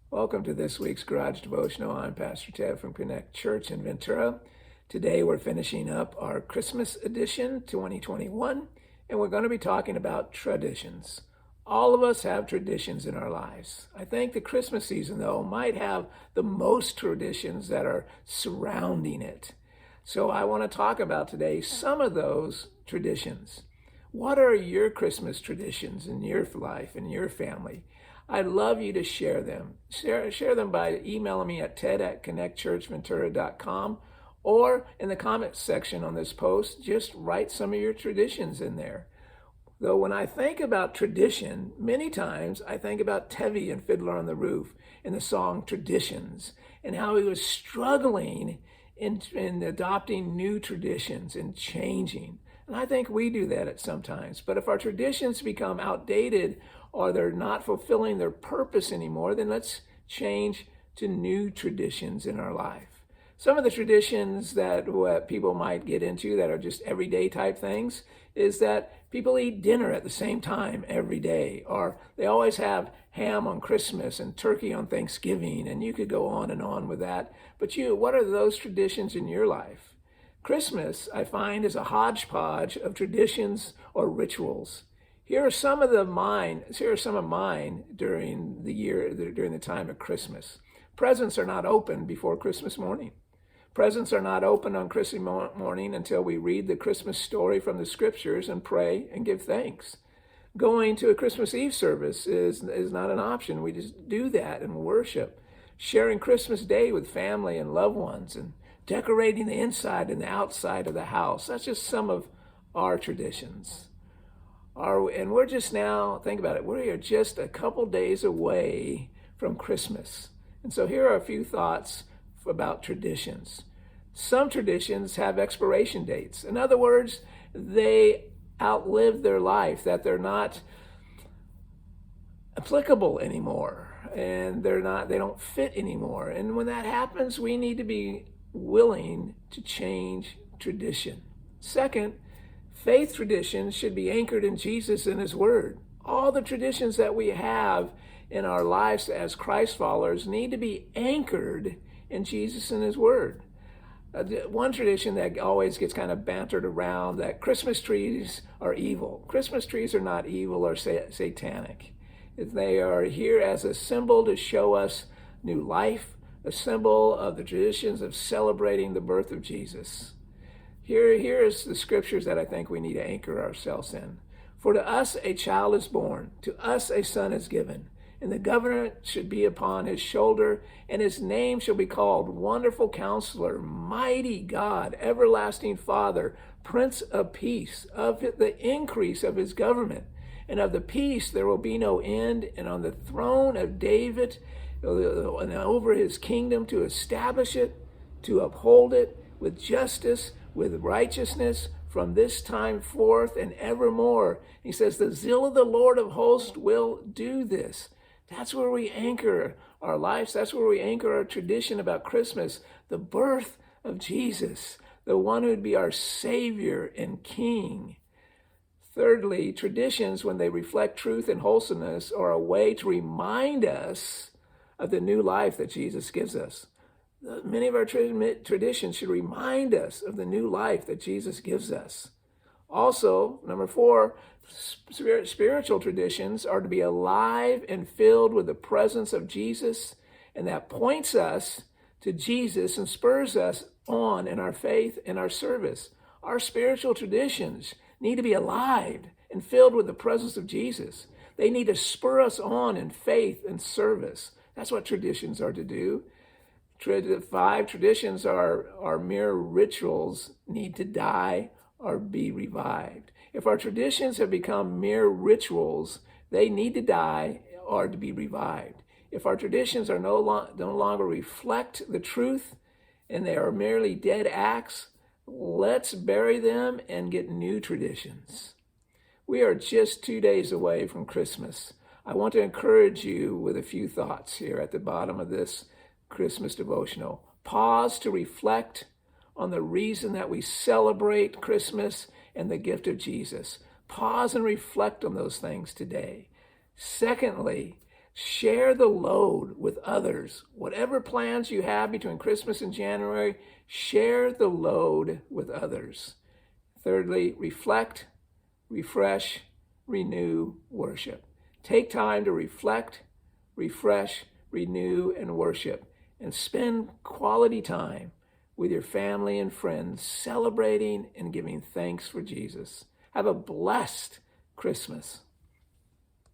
Welcome to this week's Garage Devotional. I'm Pastor Ted from Connect Church in Ventura. Today we're finishing up our Christmas edition 2021, and we're going to be talking about traditions. All of us have traditions in our lives. I think the Christmas season, though, might have the most traditions that are surrounding it. So I want to talk about today some of those traditions. What are your Christmas traditions in your life, in your family? I'd love you to share them. Share them by emailing me at ted@connectchurchventura.com or in the comments section on this post, just write some of your traditions in there. Though when I think about tradition, many times I think about Tevi and Fiddler on the Roof in the song Traditions and how he was struggling in adopting new traditions and changing. And I think we do that at sometimes. But if our traditions become outdated or they're not fulfilling their purpose anymore, then let's change to new traditions in our life. Some of the traditions that what people might get into that are just everyday type things is that people eat dinner at the same time every day, or they always have ham on Christmas and turkey on Thanksgiving, and you could go on and on with that. But what are those traditions in your life? Christmas, I find, is a hodgepodge of traditions or rituals. Here are some of mine during the year, during the time of Christmas. Presents are not open before Christmas morning. Presents are not open on Christmas morning until we read the Christmas story from the scriptures and pray and give thanks. Going to a Christmas Eve service is not an option. We just do that and worship. Sharing Christmas Day with family and loved ones and decorating the inside and the outside of the house. That's just some of our traditions. And we're just now, think about it, we're just a couple days away from Christmas. And so here are a few thoughts about traditions. Some traditions have expiration dates. In other words, they outlive their life, that they're not applicable anymore, and they don't fit anymore. And when that happens, we need to be willing to change tradition. Second, faith traditions should be anchored in Jesus and His Word. All the traditions that we have in our lives as Christ followers need to be anchored in Jesus and His Word. One tradition that always gets kind of bantered around, that Christmas trees are evil. Christmas trees are not evil or satanic. They are here as a symbol to show us new life, a symbol of the traditions of celebrating the birth of Jesus. Here is the scriptures that I think we need to anchor ourselves in. For to us a child is born, to us a son is given, and the government should be upon his shoulder, and his name shall be called Wonderful Counselor, Mighty God, Everlasting Father, Prince of Peace. Of the increase of his government and of the peace there will be no end, and on the throne of David and over his kingdom, to establish it, to uphold it with justice, with righteousness from this time forth and evermore. He says, the zeal of the Lord of hosts will do this. That's where we anchor our lives. That's where we anchor our tradition about Christmas, the birth of Jesus, the one who would be our Savior and King. Thirdly, traditions, when they reflect truth and wholesomeness, are a way to remind us of the new life that Jesus gives us. Many of our traditions should remind us of the new life that Jesus gives us. Also, number 4, spiritual traditions are to be alive and filled with the presence of Jesus, and that points us to Jesus and spurs us on in our faith and our service. Our spiritual traditions need to be alive and filled with the presence of Jesus. They need to spur us on in faith and service. That's what traditions are to do. 5 traditions are mere rituals, need to die or be revived. If our traditions have become mere rituals, they need to die or to be revived. If our traditions are no longer reflect the truth and they are merely dead acts, let's bury them and get new traditions. We are just 2 days away from Christmas. I want to encourage you with a few thoughts here at the bottom of this Christmas devotional. Pause to reflect on the reason that we celebrate Christmas and the gift of Jesus. Pause and reflect on those things today. Secondly, Share the load with others. Whatever plans you have between Christmas and January, share the load with others. Thirdly, reflect, refresh, renew, worship. Take time to reflect, refresh, renew, and worship, and spend quality time with your family and friends, celebrating and giving thanks for Jesus. Have a blessed Christmas.